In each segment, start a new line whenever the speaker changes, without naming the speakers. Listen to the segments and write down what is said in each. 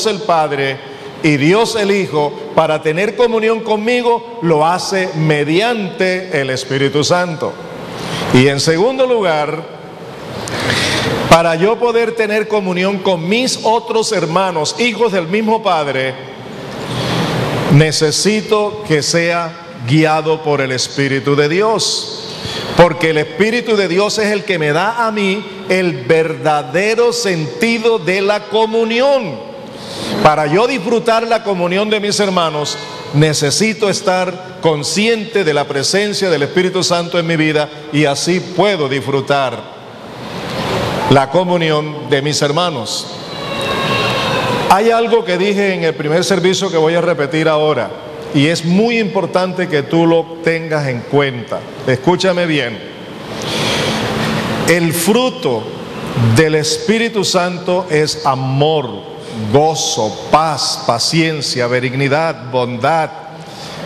el Padre y Dios el Hijo, para tener comunión conmigo, lo hace mediante el Espíritu Santo. Y en segundo lugar, para yo poder tener comunión con mis otros hermanos, hijos del mismo Padre, necesito que sea guiado por el Espíritu de Dios, porque el Espíritu de Dios es el que me da a mí el verdadero sentido de la comunión. Para yo disfrutar la comunión de mis hermanos, necesito estar consciente de la presencia del Espíritu Santo en mi vida, y así puedo disfrutar la comunión de mis hermanos. Hay algo que dije en el primer servicio que voy a repetir ahora, y es muy importante que tú lo tengas en cuenta. Escúchame bien. El fruto del Espíritu Santo es amor, gozo, paz, paciencia, benignidad, bondad,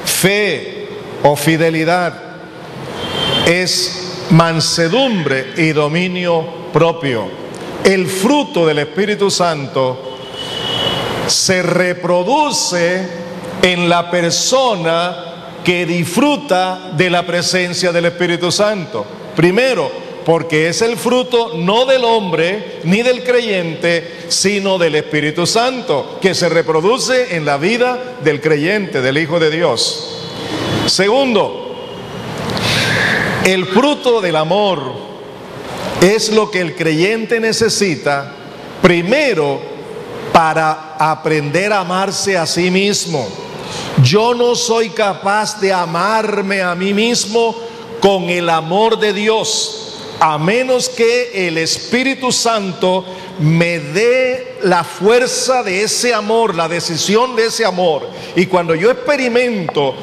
fe o fidelidad. Es mansedumbre y dominio propio. El fruto del Espíritu Santo se reproduce en la persona que disfruta de la presencia del Espíritu Santo. Primero, porque es el fruto no del hombre ni del creyente, sino del Espíritu Santo, que se reproduce en la vida del creyente, del Hijo de Dios. Segundo, el fruto del amor es lo que el creyente necesita primero para aprender a amarse a sí mismo. Yo no soy capaz de amarme a mí mismo con el amor de Dios, a menos que el Espíritu Santo me dé la fuerza de ese amor, la decisión de ese amor. Y cuando yo experimento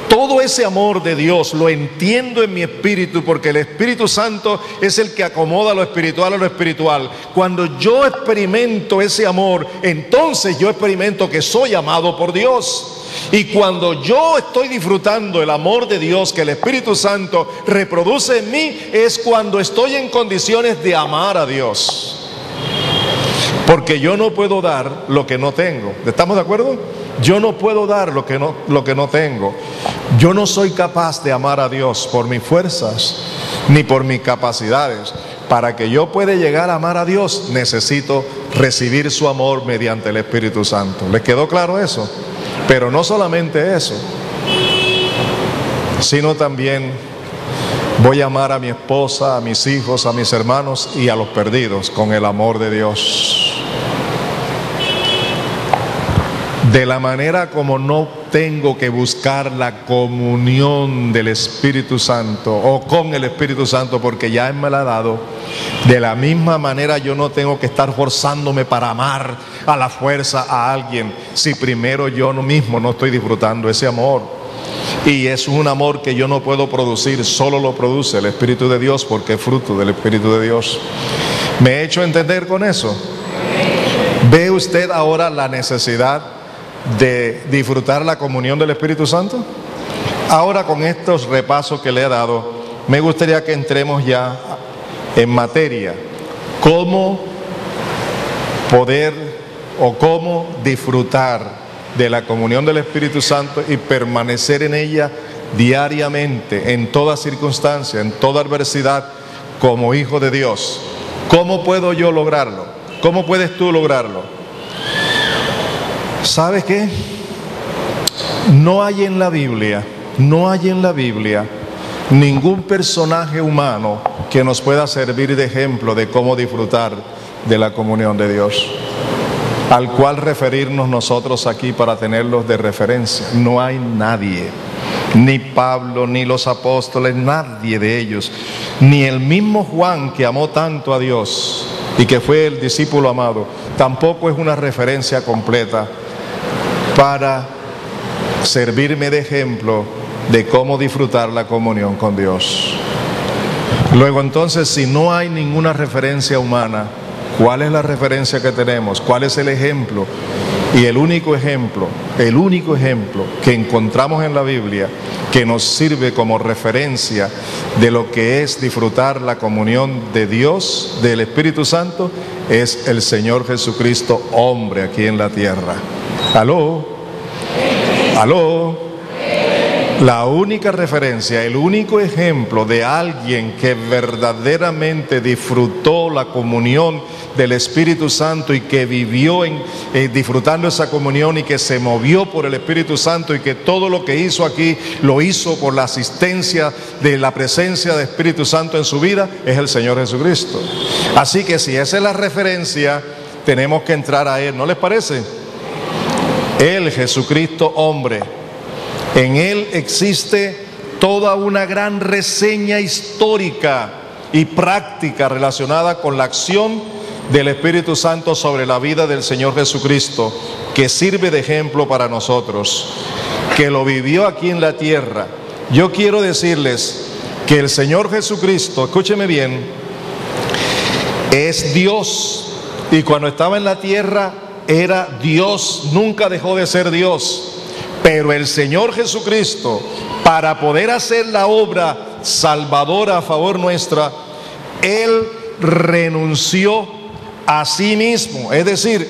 todo ese amor de Dios, lo entiendo en mi espíritu, porque el Espíritu Santo es el que acomoda lo espiritual a lo espiritual. Cuando yo experimento ese amor, entonces yo experimento que soy amado por Dios. Y cuando yo estoy disfrutando el amor de Dios que el Espíritu Santo reproduce en mí, es cuando estoy en condiciones de amar a Dios. Porque yo no puedo dar lo que no tengo. ¿Estamos de acuerdo? Yo no puedo dar lo que no tengo. Yo no soy capaz de amar a Dios por mis fuerzas ni por mis capacidades. Para que yo pueda llegar a amar a Dios, necesito recibir su amor mediante el Espíritu Santo. ¿Les quedó claro eso? Pero no solamente eso, sino también voy a amar a mi esposa, a mis hijos, a mis hermanos y a los perdidos con el amor de Dios. De la manera como no tengo que buscar la comunión del Espíritu Santo o con el Espíritu Santo, porque ya Él me la ha dado, de la misma manera yo no tengo que estar forzándome para amar a la fuerza a alguien, si primero yo mismo no estoy disfrutando ese amor. Y es un amor que yo no puedo producir, solo lo produce el Espíritu de Dios, porque es fruto del Espíritu de Dios. ¿Me he hecho entender con eso? ¿Ve usted ahora la necesidad de disfrutar la comunión del Espíritu Santo? Ahora, con estos repasos que le he dado, me gustaría que entremos ya en materia. ¿Cómo poder o cómo disfrutar de la comunión del Espíritu Santo y permanecer en ella diariamente, en toda circunstancia, en toda adversidad, como hijo de Dios? ¿Cómo puedo yo lograrlo? ¿Cómo puedes tú lograrlo? ¿Sabes qué? No hay en la Biblia ningún personaje humano que nos pueda servir de ejemplo de cómo disfrutar de la comunión de Dios, al cual referirnos nosotros aquí para tenerlos de referencia. No hay nadie, ni Pablo, ni los apóstoles, nadie de ellos, ni el mismo Juan, que amó tanto a Dios y que fue el discípulo amado, tampoco es una referencia completa para servirme de ejemplo de cómo disfrutar la comunión con Dios. Luego, entonces, si no hay ninguna referencia humana, ¿cuál es la referencia que tenemos? ¿Cuál es el ejemplo? Y el único ejemplo que encontramos en la Biblia que nos sirve como referencia de lo que es disfrutar la comunión de Dios, del Espíritu Santo, es el Señor Jesucristo, hombre aquí en la tierra. ¿Aló? ¿Aló? La única referencia, el único ejemplo de alguien que verdaderamente disfrutó la comunión del Espíritu Santo y que vivió disfrutando esa comunión y que se movió por el Espíritu Santo y que todo lo que hizo aquí lo hizo por la asistencia de la presencia del Espíritu Santo en su vida, es el Señor Jesucristo. Así que si esa es la referencia, tenemos que entrar a Él, ¿no les parece? Él, Jesucristo, hombre. En Él existe toda una gran reseña histórica y práctica relacionada con la acción del Espíritu Santo sobre la vida del Señor Jesucristo, que sirve de ejemplo para nosotros, que lo vivió aquí en la tierra. Yo quiero decirles que el Señor Jesucristo, escúcheme bien, es Dios, y cuando estaba en la tierra era Dios, nunca dejó de ser Dios. Pero el Señor Jesucristo, para poder hacer la obra salvadora a favor nuestra, Él renunció a sí mismo, es decir,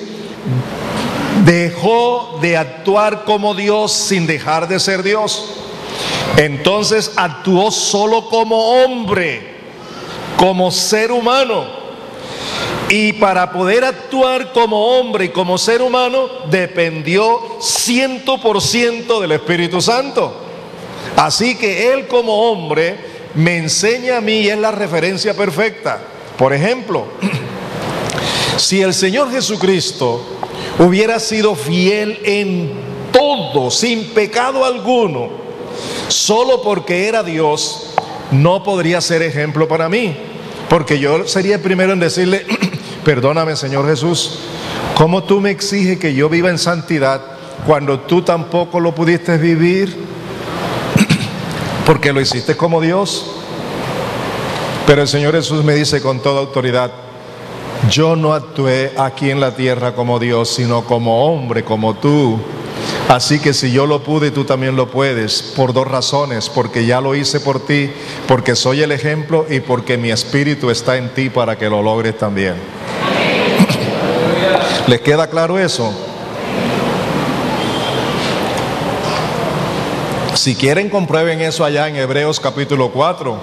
dejó de actuar como Dios sin dejar de ser Dios. Entonces actuó solo como hombre, como ser humano. Y para poder actuar como hombre y como ser humano, dependió 100% del Espíritu Santo. Así que Él como hombre me enseña a mí y es la referencia perfecta. Por ejemplo, si el Señor Jesucristo hubiera sido fiel en todo, sin pecado alguno, solo porque era Dios, no podría ser ejemplo para mí. Porque yo sería el primero en decirle, perdóname, Señor Jesús, ¿cómo tú me exiges que yo viva en santidad cuando tú tampoco lo pudiste vivir? Porque lo hiciste como Dios. Pero el Señor Jesús me dice con toda autoridad, yo no actué aquí en la tierra como Dios, sino como hombre, como tú. Así que si yo lo pude, tú también lo puedes, por dos razones: porque ya lo hice por ti, porque soy el ejemplo y porque mi espíritu está en ti para que lo logres también. ¿Les queda claro eso? Si quieren, comprueben eso allá en Hebreos capítulo 4,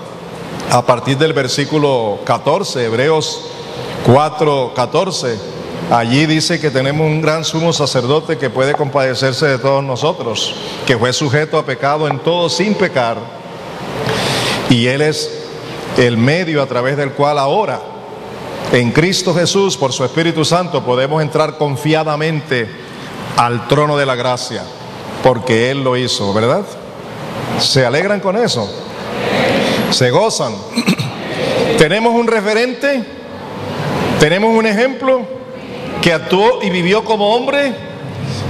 a partir del versículo 14, Hebreos 4, 14. Allí dice que tenemos un gran sumo sacerdote que puede compadecerse de todos nosotros, que fue sujeto a pecado en todo sin pecar, y Él es el medio a través del cual ahora, en Cristo Jesús, por su Espíritu Santo, podemos entrar confiadamente al trono de la gracia, porque Él lo hizo, ¿verdad? ¿Se alegran con eso? ¿Se gozan? ¿Tenemos un referente? ¿Tenemos un ejemplo que actuó y vivió como hombre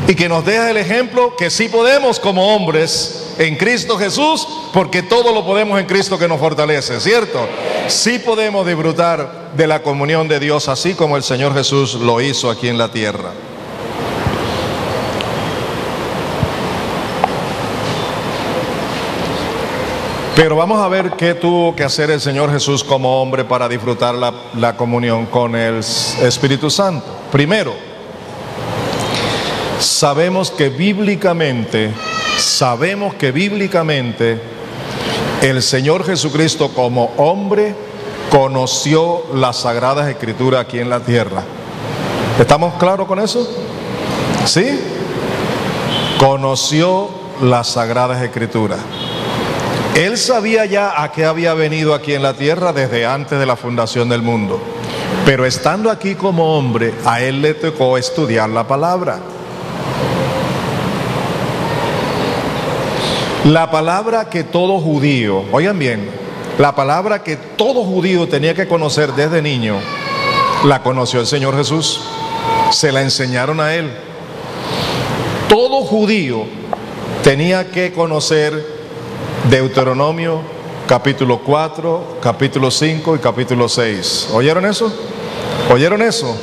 y que nos deja el ejemplo que sí podemos como hombres en Cristo Jesús, porque todo lo podemos en Cristo que nos fortalece, ¿cierto? Sí podemos disfrutar de la comunión de Dios así como el Señor Jesús lo hizo aquí en la tierra. Pero vamos a ver qué tuvo que hacer el Señor Jesús como hombre para disfrutar la comunión con el Espíritu Santo. Primero, sabemos que bíblicamente el Señor Jesucristo como hombre conoció las Sagradas Escrituras aquí en la tierra. ¿Estamos claros con eso? ¿Sí? Conoció las Sagradas Escrituras. Él sabía ya a qué había venido aquí en la tierra desde antes de la fundación del mundo. Pero estando aquí como hombre, a Él le tocó estudiar la palabra. La palabra que todo judío, oigan bien, la palabra que todo judío tenía que conocer desde niño, la conoció el Señor Jesús. Se la enseñaron a Él. Todo judío tenía que conocer Deuteronomio capítulo 4, capítulo 5 y capítulo 6. ¿Oyeron eso? ¿Oyeron eso?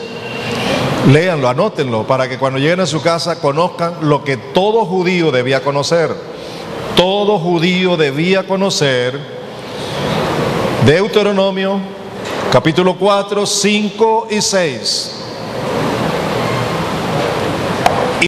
Léanlo, anótenlo, para que cuando lleguen a su casa conozcan lo que todo judío debía conocer. Todo judío debía conocer Deuteronomio capítulo 4, 5 y 6.